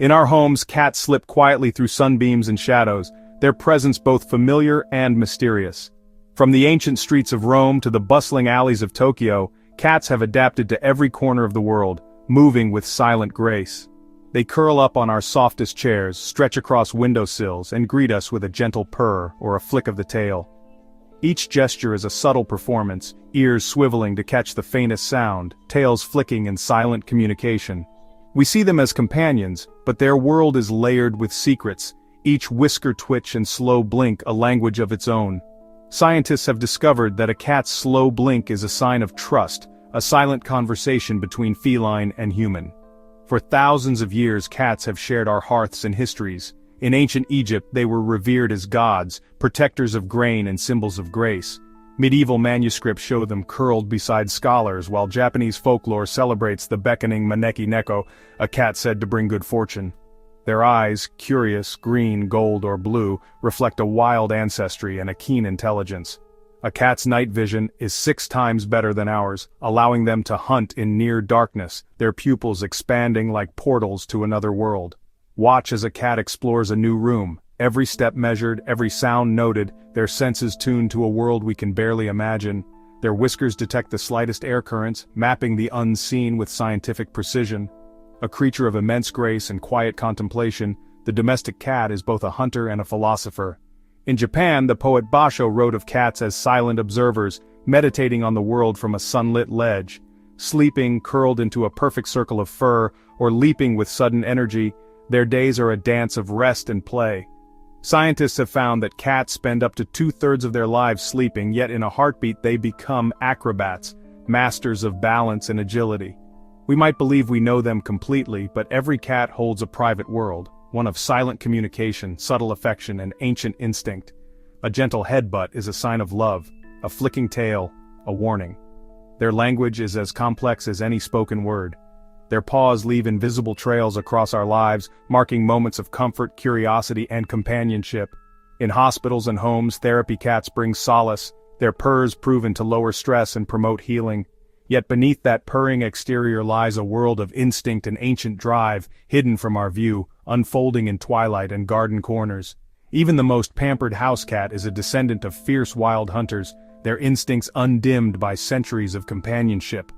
In our homes, cats slip quietly through sunbeams and shadows, their presence both familiar and mysterious. From the ancient streets of Rome to the bustling alleys of Tokyo, cats have adapted to every corner of the world, moving with silent grace. They curl up on our softest chairs, stretch across windowsills, and greet us with a gentle purr or a flick of the tail. Each gesture is a subtle performance, ears swiveling to catch the faintest sound, tails flicking in silent communication. We see them as companions, but their world is layered with secrets, each whisker twitch and slow blink a language of its own. Scientists have discovered that a cat's slow blink is a sign of trust, a silent conversation between feline and human. For thousands of years, cats have shared our hearths and histories. In ancient Egypt, they were revered as gods, protectors of grain and symbols of grace. Medieval manuscripts show them curled beside scholars, while Japanese folklore celebrates the beckoning maneki neko, a cat said to bring good fortune. Their eyes, curious, green, gold, or blue, reflect a wild ancestry and a keen intelligence. A cat's night vision is 6 times better than ours, allowing them to hunt in near darkness, their pupils expanding like portals to another world. Watch as a cat explores a new room, every step measured, every sound noted, their senses tuned to a world we can barely imagine. Their whiskers detect the slightest air currents, mapping the unseen with scientific precision. A creature of immense grace and quiet contemplation, the domestic cat is both a hunter and a philosopher. In Japan, the poet Basho wrote of cats as silent observers, meditating on the world from a sunlit ledge. Sleeping, curled into a perfect circle of fur, or leaping with sudden energy, their days are a dance of rest and play. Scientists have found that cats spend up to 2/3 of their lives sleeping, yet in a heartbeat they become acrobats, masters of balance and agility. We might believe we know them completely, but every cat holds a private world. One of silent communication, subtle affection, and ancient instinct. A gentle headbutt is a sign of love, a flicking tail, a warning. Their language is as complex as any spoken word. Their paws leave invisible trails across our lives, marking moments of comfort, curiosity, and companionship. In hospitals and homes, therapy cats bring solace, their purrs proven to lower stress and promote healing. Yet beneath that purring exterior lies a world of instinct and ancient drive, hidden from our view, unfolding in twilight and garden corners. Even the most pampered house cat is a descendant of fierce wild hunters, their instincts undimmed by centuries of companionship.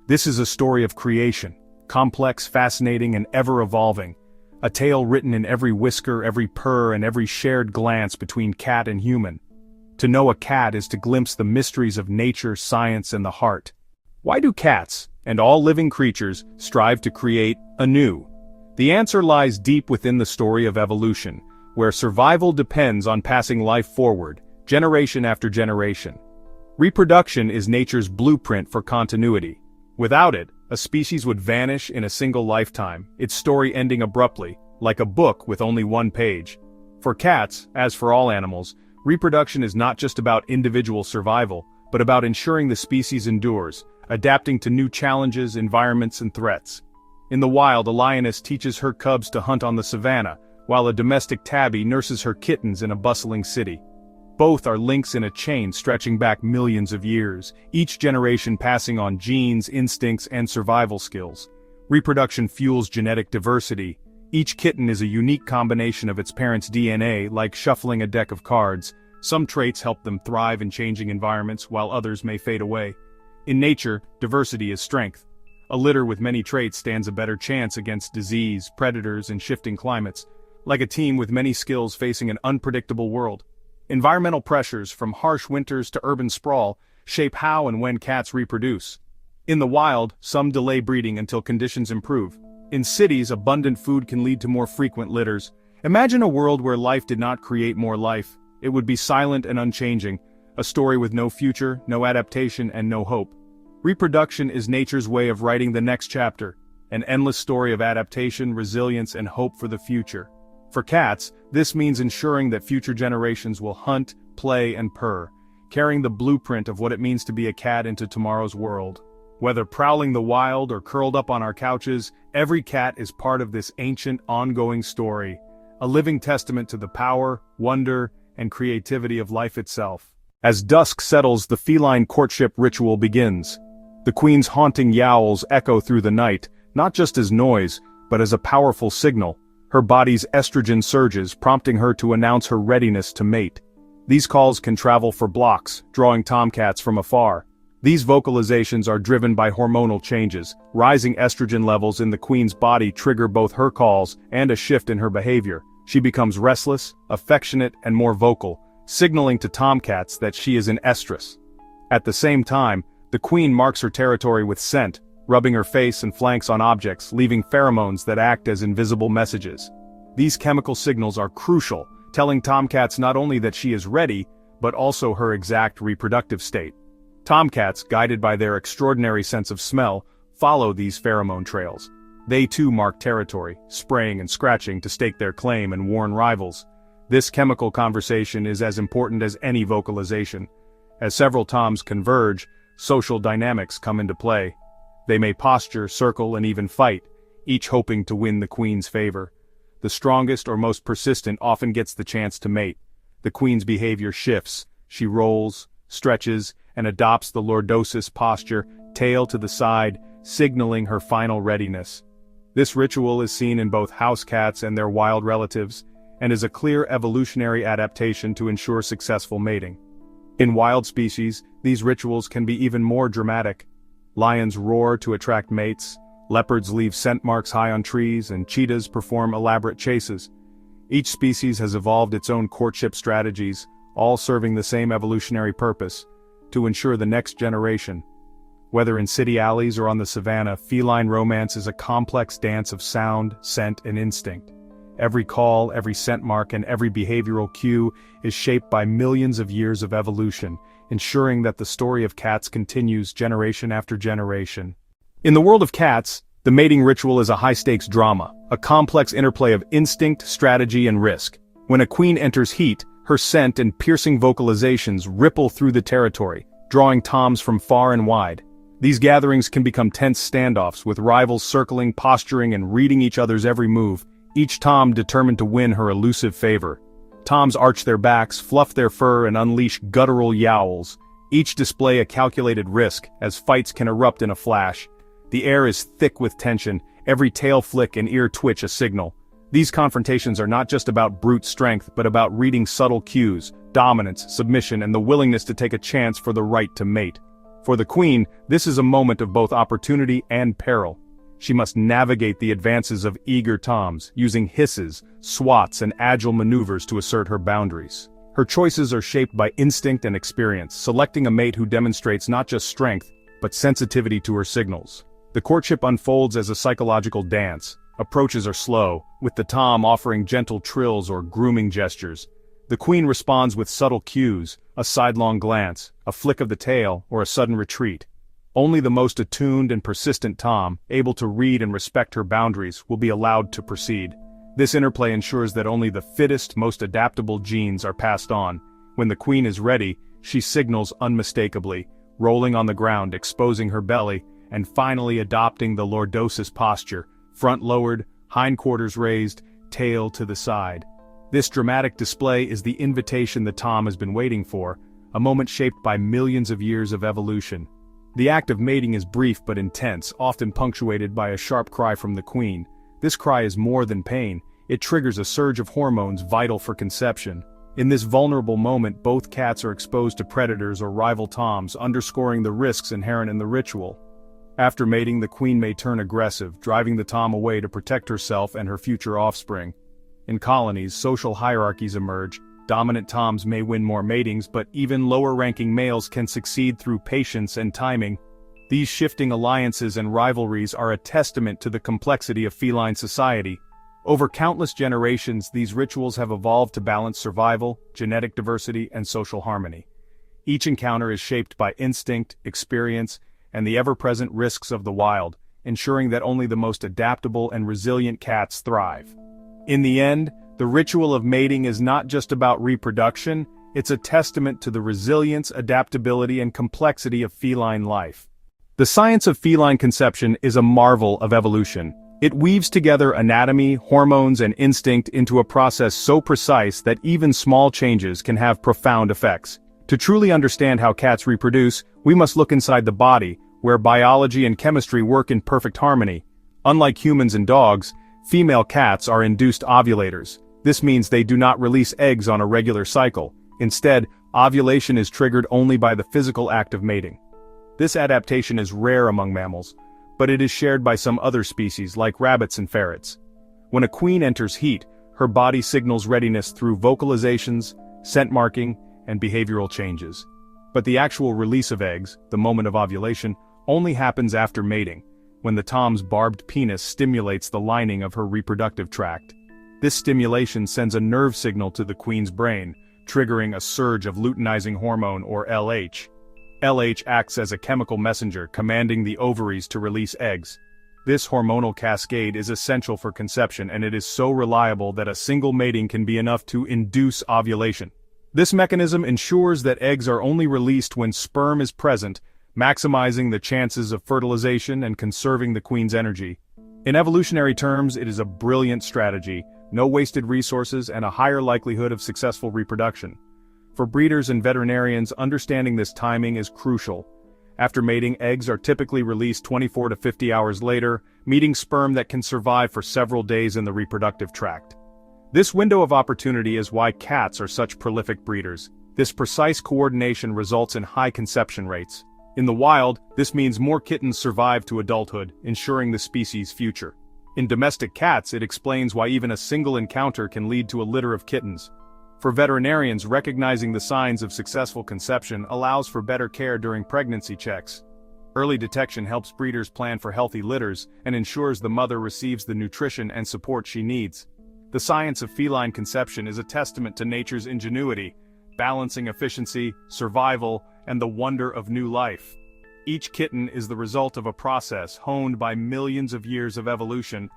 This is a story of creation, complex, fascinating, and ever-evolving. A tale written in every whisker, every purr, and every shared glance between cat and human. To know a cat is to glimpse the mysteries of nature, science, and the heart. Why do cats, and all living creatures, strive to create anew? The answer lies deep within the story of evolution, where survival depends on passing life forward, generation after generation. Reproduction is nature's blueprint for continuity. Without it, a species would vanish in a single lifetime, its story ending abruptly, like a book with only one page. For cats, as for all animals, reproduction is not just about individual survival, but about ensuring the species endures, adapting to new challenges, environments, and threats. In the wild, a lioness teaches her cubs to hunt on the savanna, while a domestic tabby nurses her kittens in a bustling city. Both are links in a chain stretching back millions of years, each generation passing on genes, instincts, and survival skills. Reproduction fuels genetic diversity. Each kitten is a unique combination of its parents' DNA, like shuffling a deck of cards. Some traits help them thrive in changing environments, while others may fade away. In nature, diversity is strength. A litter with many traits stands a better chance against disease, predators, and shifting climates, like a team with many skills facing an unpredictable world. Environmental pressures, from harsh winters to urban sprawl, shape how and when cats reproduce. In the wild, some delay breeding until conditions improve. In cities, abundant food can lead to more frequent litters. Imagine a world where life did not create more life. It would be silent and unchanging, a story with no future, no adaptation, and no hope. Reproduction is nature's way of writing the next chapter, an endless story of adaptation, resilience, and hope for the future. For cats, this means ensuring that future generations will hunt, play, and purr, carrying the blueprint of what it means to be a cat into tomorrow's world. Whether prowling the wild or curled up on our couches, every cat is part of this ancient, ongoing story, a living testament to the power, wonder, and creativity of life itself. As dusk settles, the feline courtship ritual begins. The queen's haunting yowls echo through the night, not just as noise, but as a powerful signal, Her body's estrogen surges, prompting her to announce her readiness to mate. These calls can travel for blocks, drawing tomcats from afar. These vocalizations are driven by hormonal changes. Rising estrogen levels in the queen's body trigger both her calls and a shift in her behavior. She becomes restless, affectionate, and more vocal, signaling to tomcats that she is in estrus. At the same time, the queen marks her territory with scent, rubbing her face and flanks on objects, leaving pheromones that act as invisible messages. These chemical signals are crucial, telling tomcats not only that she is ready, but also her exact reproductive state. Tomcats, guided by their extraordinary sense of smell, follow these pheromone trails. They too mark territory, spraying and scratching to stake their claim and warn rivals. This chemical conversation is as important as any vocalization. As several toms converge, social dynamics come into play. They may posture, circle, and even fight, each hoping to win the queen's favor. The strongest or most persistent often gets the chance to mate. The queen's behavior shifts. She rolls, stretches, and adopts the lordosis posture, tail to the side, signaling her final readiness. This ritual is seen in both house cats and their wild relatives, and is a clear evolutionary adaptation to ensure successful mating. In wild species, these rituals can be even more dramatic. Lions roar to attract mates, leopards leave scent marks high on trees, and cheetahs perform elaborate chases. Each species has evolved its own courtship strategies, all serving the same evolutionary purpose: to ensure the next generation. Whether in city alleys or on the savannah, feline romance is a complex dance of sound, scent, and instinct. Every call, every scent mark, and every behavioral cue is shaped by millions of years of evolution, ensuring that the story of cats continues generation after generation. In the world of cats, the mating ritual is a high-stakes drama, a complex interplay of instinct, strategy, and risk. When a queen enters heat, her scent and piercing vocalizations ripple through the territory, drawing toms from far and wide. These gatherings can become tense standoffs, with rivals circling, posturing, and reading each other's every move, each tom determined to win her elusive favor. Toms arch their backs, fluff their fur, and unleash guttural yowls. Each display a calculated risk, as fights can erupt in a flash. The air is thick with tension, every tail flick and ear twitch a signal. These confrontations are not just about brute strength, but about reading subtle cues, dominance, submission, and the willingness to take a chance for the right to mate. For the queen, this is a moment of both opportunity and peril. She must navigate the advances of eager toms, using hisses, swats, and agile maneuvers to assert her boundaries. Her choices are shaped by instinct and experience, selecting a mate who demonstrates not just strength, but sensitivity to her signals. The courtship unfolds as a psychological dance. Approaches are slow, with the tom offering gentle trills or grooming gestures. The queen responds with subtle cues, a sidelong glance, a flick of the tail, or a sudden retreat. Only the most attuned and persistent tom, able to read and respect her boundaries, will be allowed to proceed. This interplay ensures that only the fittest, most adaptable genes are passed on. When the queen is ready, she signals unmistakably, rolling on the ground, exposing her belly, and finally adopting the lordosis posture, front lowered, hindquarters raised, tail to the side. This dramatic display is the invitation the tom has been waiting for, a moment shaped by millions of years of evolution. The act of mating is brief but intense, often punctuated by a sharp cry from the queen. This cry is more than pain, it triggers a surge of hormones vital for conception. In this vulnerable moment, both cats are exposed to predators or rival toms, underscoring the risks inherent in the ritual. After mating, the queen may turn aggressive, driving the tom away to protect herself and her future offspring. In colonies, social hierarchies emerge. Dominant toms may win more matings, but even lower-ranking males can succeed through patience and timing. These shifting alliances and rivalries are a testament to the complexity of feline society. Over countless generations, these rituals have evolved to balance survival, genetic diversity, and social harmony. Each encounter is shaped by instinct, experience, and the ever-present risks of the wild, ensuring that only the most adaptable and resilient cats thrive. In the end, the ritual of mating is not just about reproduction, it's a testament to the resilience, adaptability, and complexity of feline life. The science of feline conception is a marvel of evolution. It weaves together anatomy, hormones, and instinct into a process so precise that even small changes can have profound effects. To truly understand how cats reproduce, we must look inside the body, where biology and chemistry work in perfect harmony. Unlike humans and dogs, Female cats are induced ovulators. This means they do not release eggs on a regular cycle. Instead, ovulation is triggered only by the physical act of mating. This adaptation is rare among mammals, but it is shared by some other species like rabbits and ferrets. When a queen enters heat, her body signals readiness through vocalizations, scent marking, and behavioral changes. But the actual release of eggs, the moment of ovulation, only happens after mating, when the tom's barbed penis stimulates the lining of her reproductive tract. This stimulation sends a nerve signal to the queen's brain, triggering a surge of luteinizing hormone or LH. LH acts as a chemical messenger commanding the ovaries to release eggs. This hormonal cascade is essential for conception, and it is so reliable that a single mating can be enough to induce ovulation. This mechanism ensures that eggs are only released when sperm is present, maximizing the chances of fertilization and conserving the queen's energy. In evolutionary terms, it is a brilliant strategy, no wasted resources, and a higher likelihood of successful reproduction. For breeders and veterinarians, understanding this timing is crucial. After mating, eggs are typically released 24 to 50 hours later, meeting sperm that can survive for several days in the reproductive tract. This window of opportunity is why cats are such prolific breeders. This precise coordination results in high conception rates. In the wild, this means more kittens survive to adulthood, ensuring the species' future. In domestic cats, it explains why even a single encounter can lead to a litter of kittens. For veterinarians, recognizing the signs of successful conception allows for better care during pregnancy checks. Early detection helps breeders plan for healthy litters and ensures the mother receives the nutrition and support she needs. The science of feline conception is a testament to nature's ingenuity, balancing efficiency, survival, and the wonder of new life. Each kitten is the result of a process honed by millions of years of evolution,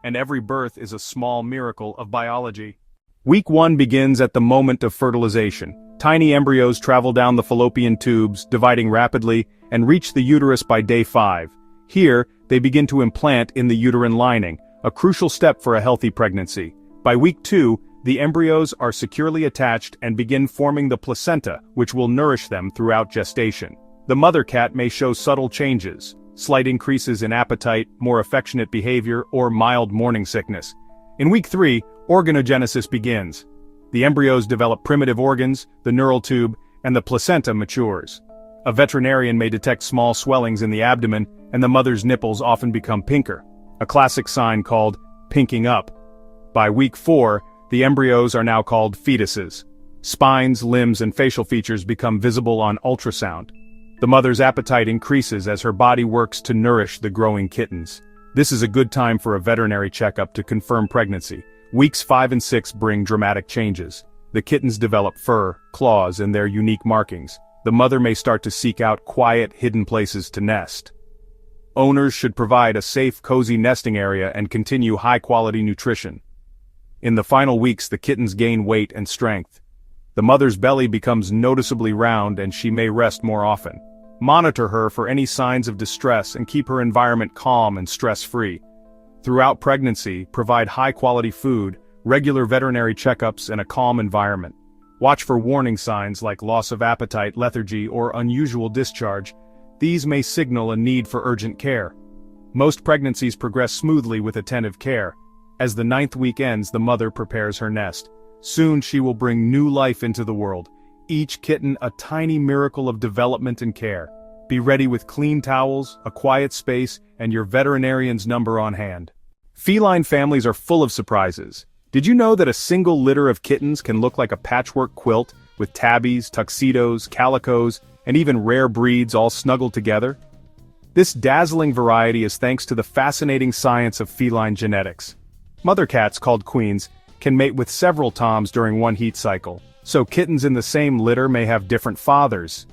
and every birth is a small miracle of biology. Week 1 begins at the moment of fertilization. Tiny embryos travel down the fallopian tubes, dividing rapidly, and reach the uterus by day 5. Here, they begin to implant in the uterine lining, a crucial step for a healthy pregnancy. By week 2, the embryos are securely attached and begin forming the placenta, which will nourish them throughout gestation. The mother cat may show subtle changes, slight increases in appetite, more affectionate behavior, or mild morning sickness. In week 3, organogenesis begins. The embryos develop primitive organs, the neural tube, and the placenta matures. A veterinarian may detect small swellings in the abdomen, and the mother's nipples often become pinker, a classic sign called pinking up. By week 4, the embryos are now called fetuses. Spines, limbs, and facial features become visible on ultrasound. The mother's appetite increases as her body works to nourish the growing kittens. This is a good time for a veterinary checkup to confirm pregnancy. Weeks 5 and 6 bring dramatic changes. The kittens develop fur, claws, and their unique markings. The mother may start to seek out quiet, hidden places to nest. Owners should provide a safe, cozy nesting area and continue high-quality nutrition. In the final weeks, the kittens gain weight and strength. The mother's belly becomes noticeably round and she may rest more often. Monitor her for any signs of distress and keep her environment calm and stress-free. Throughout pregnancy, provide high-quality food, regular veterinary checkups, and a calm environment. Watch for warning signs like loss of appetite, lethargy, or unusual discharge. These may signal a need for urgent care. Most pregnancies progress smoothly with attentive care. As the 9th week ends, the mother prepares her nest. Soon she will bring new life into the world. Each kitten a tiny miracle of development and care. Be ready with clean towels, a quiet space, and your veterinarian's number on hand. Feline families are full of surprises. Did you know that a single litter of kittens can look like a patchwork quilt, with tabbies, tuxedos, calicos, and even rare breeds all snuggled together? This dazzling variety is thanks to the fascinating science of feline genetics. Mother cats, called queens, can mate with several toms during one heat cycle, so kittens in the same litter may have different fathers.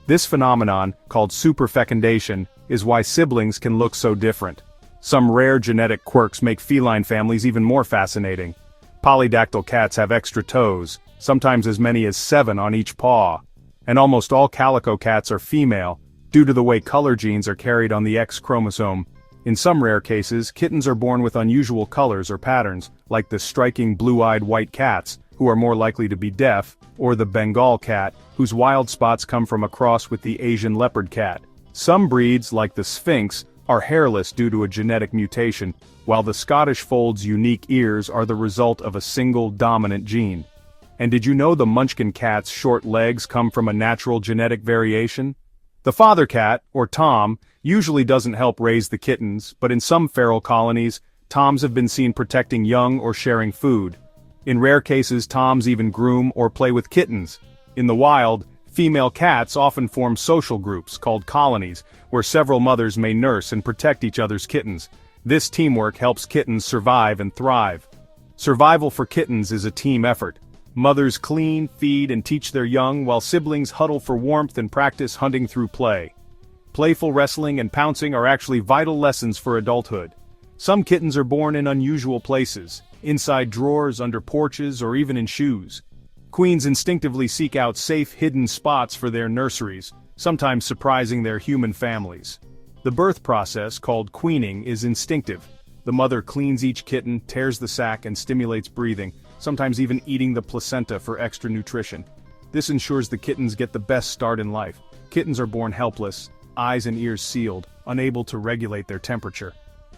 This phenomenon, called superfecundation, is why siblings can look so different. Some rare genetic quirks make feline families even more fascinating. Polydactyl cats have extra toes, sometimes as many as 7 on each paw. And almost all calico cats are female, due to the way color genes are carried on the X chromosome. In some rare cases, kittens are born with unusual colors or patterns, like the striking blue-eyed white cats, who are more likely to be deaf, or the Bengal cat, whose wild spots come from a cross with the Asian leopard cat. Some breeds, like the Sphinx, are hairless due to a genetic mutation, while the Scottish Fold's unique ears are the result of a single dominant gene. And did you know the Munchkin cat's short legs come from a natural genetic variation? The father cat, or Tom, usually doesn't help raise the kittens, but in some feral colonies, Toms have been seen protecting young or sharing food. In rare cases, Toms even groom or play with kittens. In the wild, female cats often form social groups called colonies, where several mothers may nurse and protect each other's kittens. This teamwork helps kittens survive and thrive. Survival for kittens is a team effort. Mothers clean, feed, and teach their young, while siblings huddle for warmth and practice hunting through play. Playful wrestling and pouncing are actually vital lessons for adulthood. Some kittens are born in unusual places, inside drawers, under porches, or even in shoes. Queens instinctively seek out safe, hidden spots for their nurseries, sometimes surprising their human families. The birth process, called queening, is instinctive. The mother cleans each kitten, tears the sac, and stimulates breathing, sometimes even eating the placenta for extra nutrition. This ensures the kittens get the best start in life. Kittens are born helpless, eyes and ears sealed, unable to regulate their temperature.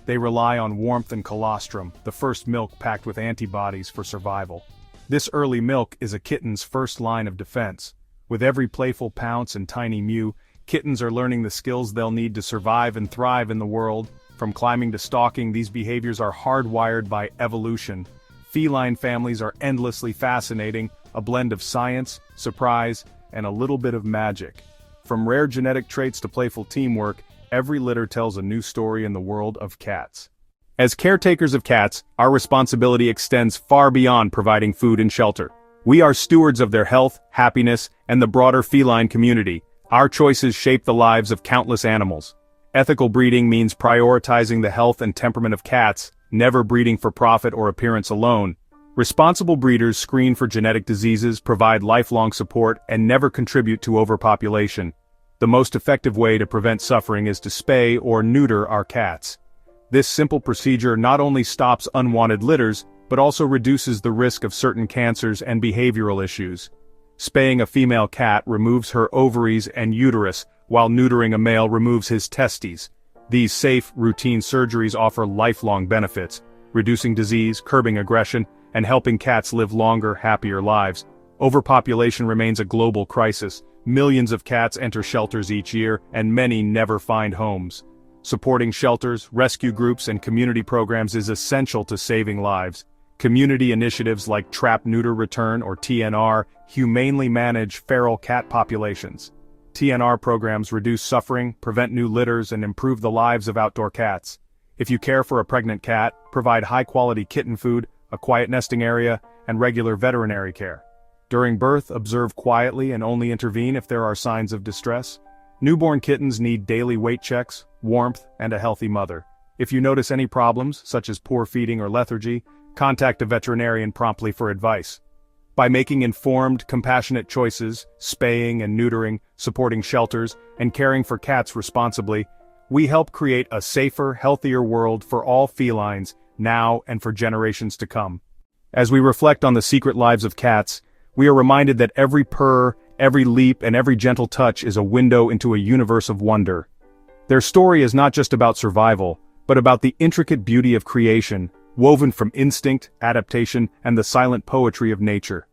They rely on warmth and colostrum, the first milk packed with antibodies, for survival. This early milk is a kitten's first line of defense. With every playful pounce and tiny mew, kittens are learning the skills they'll need to survive and thrive in the world. From climbing to stalking, these behaviors are hardwired by evolution. Feline families are endlessly fascinating, a blend of science, surprise, and a little bit of magic. From rare genetic traits to playful teamwork, every litter tells a new story in the world of cats. As caretakers of cats, our responsibility extends far beyond providing food and shelter. We are stewards of their health, happiness, and the broader feline community. Our choices shape the lives of countless animals. Ethical breeding means prioritizing the health and temperament of cats, never breeding for profit or appearance alone. Responsible breeders screen for genetic diseases, provide lifelong support, and never contribute to overpopulation. The most effective way to prevent suffering is to spay or neuter our cats. This simple procedure not only stops unwanted litters, but also reduces the risk of certain cancers and behavioral issues. Spaying a female cat removes her ovaries and uterus, while neutering a male removes his testes. These safe, routine surgeries offer lifelong benefits, reducing disease, curbing aggression, and helping cats live longer, happier lives. Overpopulation remains a global crisis. Millions of cats enter shelters each year, and many never find homes. Supporting shelters, rescue groups, and community programs is essential to saving lives. Community initiatives like Trap Neuter Return, or TNR, humanely manage feral cat populations. TNR programs reduce suffering, prevent new litters, and improve the lives of outdoor cats. If you care for a pregnant cat, provide high-quality kitten food, a quiet nesting area, and regular veterinary care. During birth, observe quietly and only intervene if there are signs of distress. Newborn kittens need daily weight checks, warmth, and a healthy mother. If you notice any problems, such as poor feeding or lethargy, contact a veterinarian promptly for advice. By making informed, compassionate choices, spaying and neutering, supporting shelters, and caring for cats responsibly, we help create a safer, healthier world for all felines, now and for generations to come. As we reflect on the secret lives of cats, we are reminded that every purr, every leap, and every gentle touch is a window into a universe of wonder. Their story is not just about survival, but about the intricate beauty of creation, woven from instinct, adaptation, and the silent poetry of nature.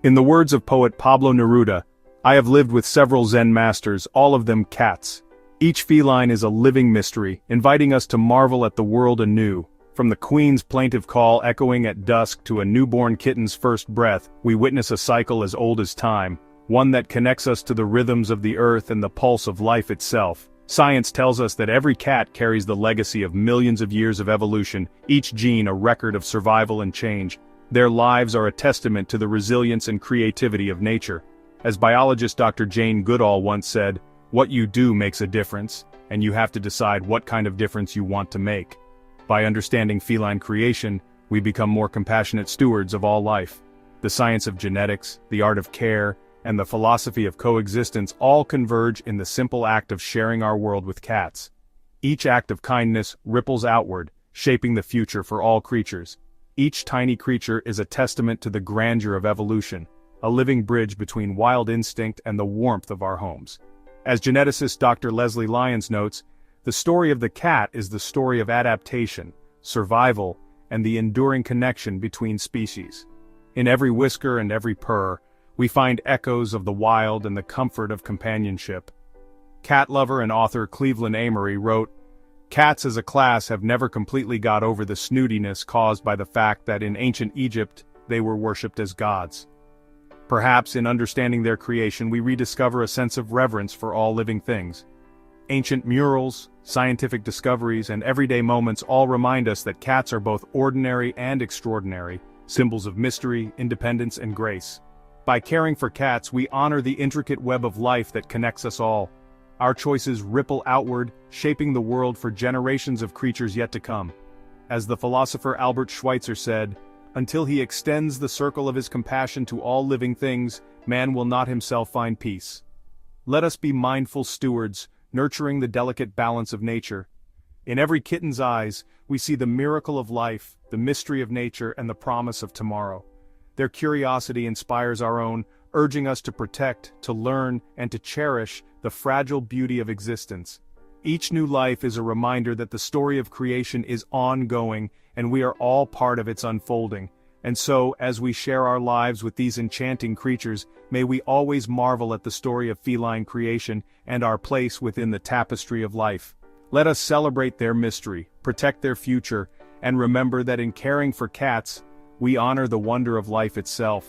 In the words of poet Pablo Neruda, "I have lived with several Zen masters, all of them cats. Each feline is a living mystery, inviting us to marvel at the world anew. From the queen's plaintive call echoing at dusk to a newborn kitten's first breath, we witness a cycle as old as time, one that connects us to the rhythms of the earth and the pulse of life itself. Science tells us that every cat carries the legacy of millions of years of evolution, each gene a record of survival and change. Their lives are a testament to the resilience and creativity of nature. As biologist Dr. Jane Goodall once said, "What you do makes a difference, and you have to decide what kind of difference you want to make." By understanding feline creation, we become more compassionate stewards of all life. The science of genetics, the art of care, and the philosophy of coexistence all converge in the simple act of sharing our world with cats. Each act of kindness ripples outward, shaping the future for all creatures. Each tiny creature is a testament to the grandeur of evolution, a living bridge between wild instinct and the warmth of our homes. As geneticist Dr. Leslie Lyons notes, The story of the cat is the story of adaptation, survival, and the enduring connection between species. In every whisker and every purr, we find echoes of the wild and the comfort of companionship. Cat lover and author Cleveland Amory wrote, "Cats as a class have never completely got over the snootiness caused by the fact that in ancient Egypt they were worshipped as gods. Perhaps in understanding their creation we rediscover a sense of reverence for all living things. Ancient murals, scientific discoveries, and everyday moments all remind us that cats are both ordinary and extraordinary, symbols of mystery, independence, and grace. By caring for cats, we honor the intricate web of life that connects us all. Our choices ripple outward, shaping the world for generations of creatures yet to come. As the philosopher Albert Schweitzer said, "Until he extends the circle of his compassion to all living things, man will not himself find peace." Let us be mindful stewards, nurturing the delicate balance of nature. In every kitten's eyes, we see the miracle of life, the mystery of nature, and the promise of tomorrow. Their curiosity inspires our own, urging us to protect, to learn, and to cherish the fragile beauty of existence. Each new life is a reminder that the story of creation is ongoing, and we are all part of its unfolding. And so, as we share our lives with these enchanting creatures, may we always marvel at the story of feline creation and our place within the tapestry of life. Let us celebrate their mystery, protect their future, and remember that in caring for cats, we honor the wonder of life itself.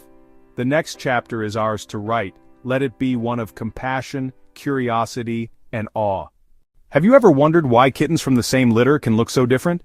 The next chapter is ours to write. Let it be one of compassion, curiosity, and awe. Have you ever wondered why kittens from the same litter can look so different?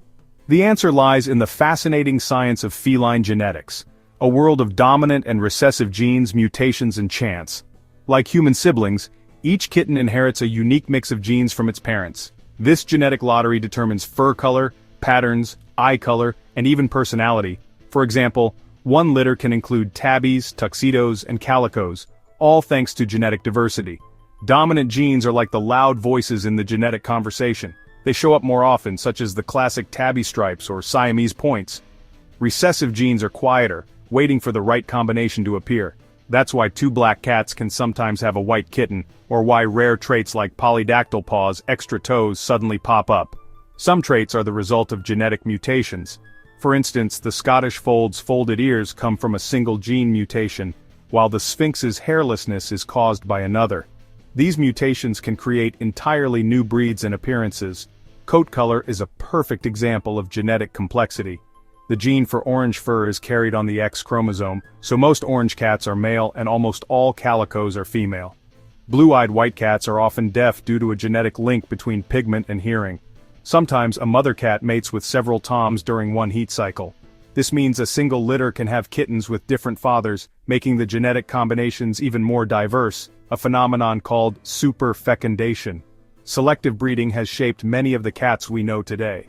The answer lies in the fascinating science of feline genetics, a world of dominant and recessive genes, mutations, and chance. Like human siblings, each kitten inherits a unique mix of genes from its parents. This genetic lottery determines fur color, patterns, eye color, and even personality. For example, one litter can include tabbies, tuxedos, and calicos, all thanks to genetic diversity. Dominant genes are like the loud voices in the genetic conversation. They show up more often, such as the classic tabby stripes or Siamese points. Recessive genes are quieter, waiting for the right combination to appear. That's why two black cats can sometimes have a white kitten, or why rare traits like polydactyl paws, extra toes suddenly pop up. Some traits are the result of genetic mutations. For instance, the Scottish Fold's folded ears come from a single gene mutation, while the Sphinx's hairlessness is caused by another. These mutations can create entirely new breeds and appearances. Coat color is a perfect example of genetic complexity. The gene for orange fur is carried on the X chromosome, so most orange cats are male and almost all calicos are female. Blue-eyed white cats are often deaf due to a genetic link between pigment and hearing. Sometimes a mother cat mates with several toms during one heat cycle. This means a single litter can have kittens with different fathers, making the genetic combinations even more diverse, a phenomenon called superfecundation. Selective breeding has shaped many of the cats we know today.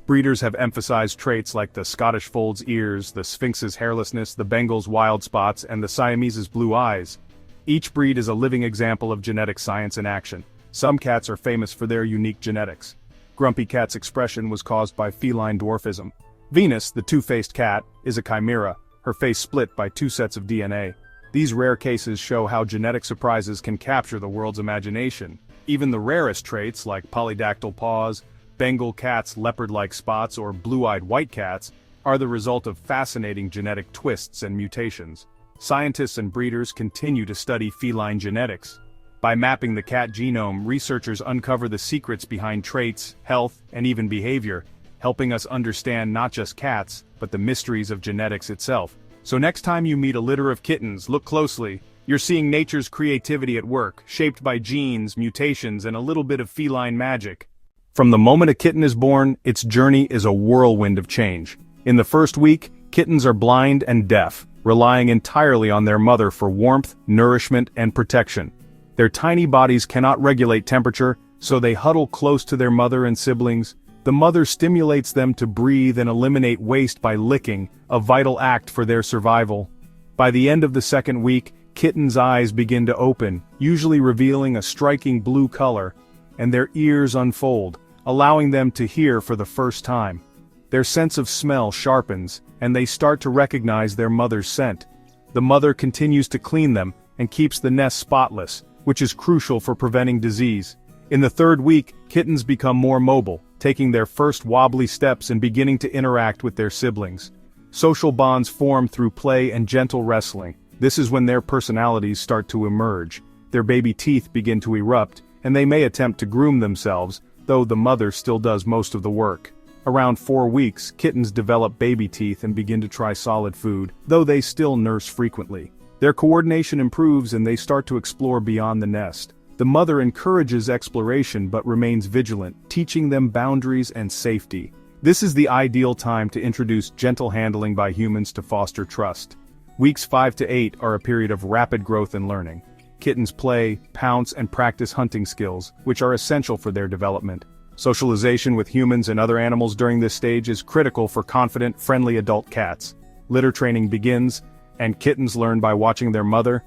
Breeders have emphasized traits like the Scottish Fold's ears, the Sphinx's hairlessness, the Bengal's wild spots, and the Siamese's blue eyes. Each breed is a living example of genetic science in action. Some cats are famous for their unique genetics. Grumpy Cat's expression was caused by feline dwarfism. Venus, the two-faced cat, is a chimera, her face split by two sets of DNA. These rare cases show how genetic surprises can capture the world's imagination. Even the rarest traits, like polydactyl paws, Bengal cats' leopard-like spots, or blue-eyed white cats, are the result of fascinating genetic twists and mutations. Scientists and breeders continue to study feline genetics. By mapping the cat genome, researchers uncover the secrets behind traits, health, and even behavior, helping us understand not just cats, but the mysteries of genetics itself. So next time you meet a litter of kittens, look closely. You're seeing nature's creativity at work, shaped by genes, mutations, and a little bit of feline magic. From the moment a kitten is born, its journey is a whirlwind of change. In the first week, kittens are blind and deaf, relying entirely on their mother for warmth, nourishment, and protection. Their tiny bodies cannot regulate temperature, so they huddle close to their mother and siblings. The mother stimulates them to breathe and eliminate waste by licking, a vital act for their survival. By the end of the second week, kittens' eyes begin to open, usually revealing a striking blue color, and their ears unfold, allowing them to hear for the first time. Their sense of smell sharpens, and they start to recognize their mother's scent. The mother continues to clean them and keeps the nest spotless, which is crucial for preventing disease. In the third week, kittens become more mobile, taking their first wobbly steps and beginning to interact with their siblings. Social bonds form through play and gentle wrestling. This is when their personalities start to emerge. Their baby teeth begin to erupt, and they may attempt to groom themselves, though the mother still does most of the work. Around 4 weeks, kittens develop baby teeth and begin to try solid food, though they still nurse frequently. Their coordination improves and they start to explore beyond the nest. The mother encourages exploration but remains vigilant, teaching them boundaries and safety. This is the ideal time to introduce gentle handling by humans to foster trust. Weeks 5 to 8 are a period of rapid growth and learning. Kittens play, pounce, and practice hunting skills, which are essential for their development. Socialization with humans and other animals during this stage is critical for confident, friendly adult cats. Litter training begins, and kittens learn by watching their mother.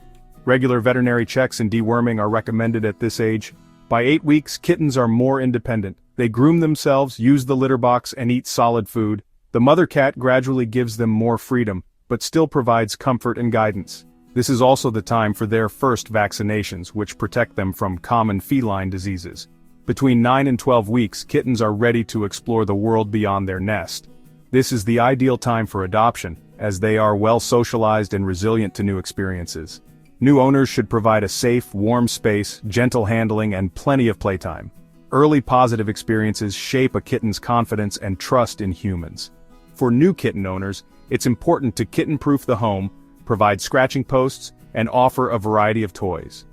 Regular veterinary checks and deworming are recommended at this age. By 8 weeks, kittens are more independent. They groom themselves, use the litter box, and eat solid food. The mother cat gradually gives them more freedom, but still provides comfort and guidance. This is also the time for their first vaccinations, which protect them from common feline diseases. Between 9 and 12 weeks, kittens are ready to explore the world beyond their nest. This is the ideal time for adoption, as they are well socialized and resilient to new experiences. New owners should provide a safe, warm space, gentle handling, and plenty of playtime. Early positive experiences shape a kitten's confidence and trust in humans. For new kitten owners, it's important to kitten-proof the home, provide scratching posts, and offer a variety of toys.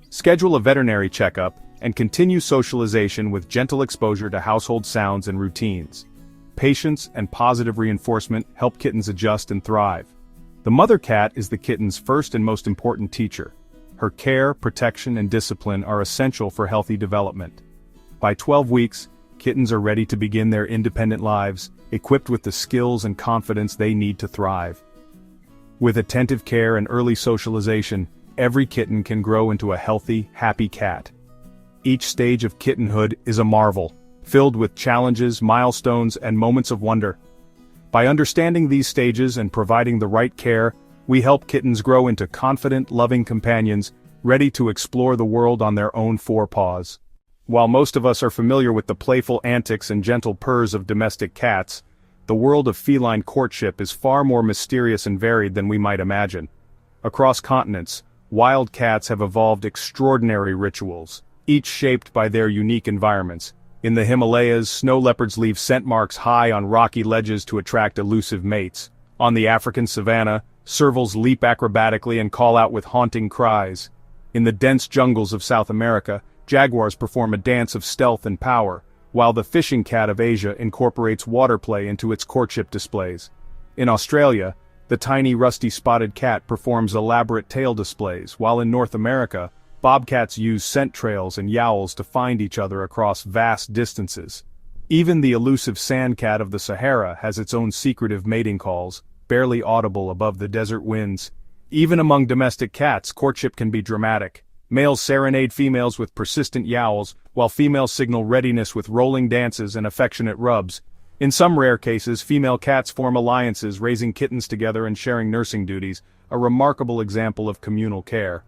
Schedule a veterinary checkup, and continue socialization with gentle exposure to household sounds and routines. Patience and positive reinforcement help kittens adjust and thrive. The mother cat is the kitten's first and most important teacher. Her care, protection, and discipline are essential for healthy development. By 12 weeks, kittens are ready to begin their independent lives, equipped with the skills and confidence they need to thrive. With attentive care and early socialization, every kitten can grow into a healthy, happy cat. Each stage of kittenhood is a marvel, filled with challenges, milestones, and moments of wonder. By understanding these stages and providing the right care, we help kittens grow into confident, loving companions, ready to explore the world on their own 4 paws. While most of us are familiar with the playful antics and gentle purrs of domestic cats, the world of feline courtship is far more mysterious and varied than we might imagine. Across continents, wild cats have evolved extraordinary rituals, each shaped by their unique environments. In the Himalayas, snow leopards leave scent marks high on rocky ledges to attract elusive mates. On the African savanna, servals leap acrobatically and call out with haunting cries. In the dense jungles of South America, jaguars perform a dance of stealth and power, while the fishing cat of Asia incorporates water play into its courtship displays. In Australia, the tiny rusty spotted cat performs elaborate tail displays, while in North America, bobcats use scent trails and yowls to find each other across vast distances. Even the elusive sand cat of the Sahara has its own secretive mating calls, barely audible above the desert winds. Even among domestic cats, courtship can be dramatic. Males serenade females with persistent yowls, while females signal readiness with rolling dances and affectionate rubs. In some rare cases, female cats form alliances, raising kittens together and sharing nursing duties, a remarkable example of communal care.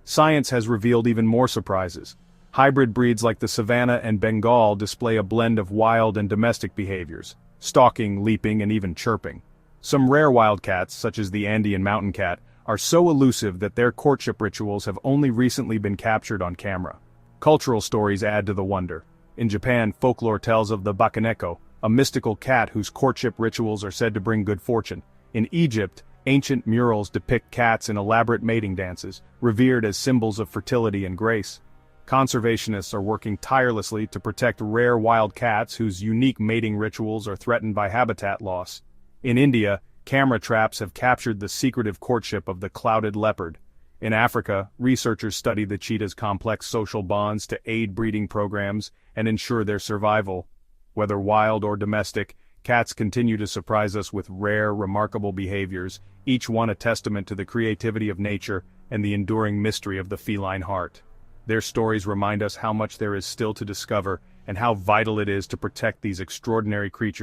Science has revealed even more surprises. Hybrid breeds like the Savannah and Bengal display a blend of wild and domestic behaviors, stalking, leaping, and even chirping. Some rare wildcats, such as the Andean mountain cat, are so elusive that their courtship rituals have only recently been captured on camera. Cultural stories add to the wonder. In Japan, folklore tells of the bakaneko, a mystical cat whose courtship rituals are said to bring good fortune. In Egypt, ancient murals depict cats in elaborate mating dances, revered as symbols of fertility and grace. Conservationists are working tirelessly to protect rare wild cats whose unique mating rituals are threatened by habitat loss. In India, camera traps have captured the secretive courtship of the clouded leopard. In Africa, researchers study the cheetah's complex social bonds to aid breeding programs and ensure their survival. Whether wild or domestic, cats continue to surprise us with rare, remarkable behaviors, each one a testament to the creativity of nature and the enduring mystery of the feline heart. Their stories remind us how much there is still to discover and how vital it is to protect these extraordinary creatures.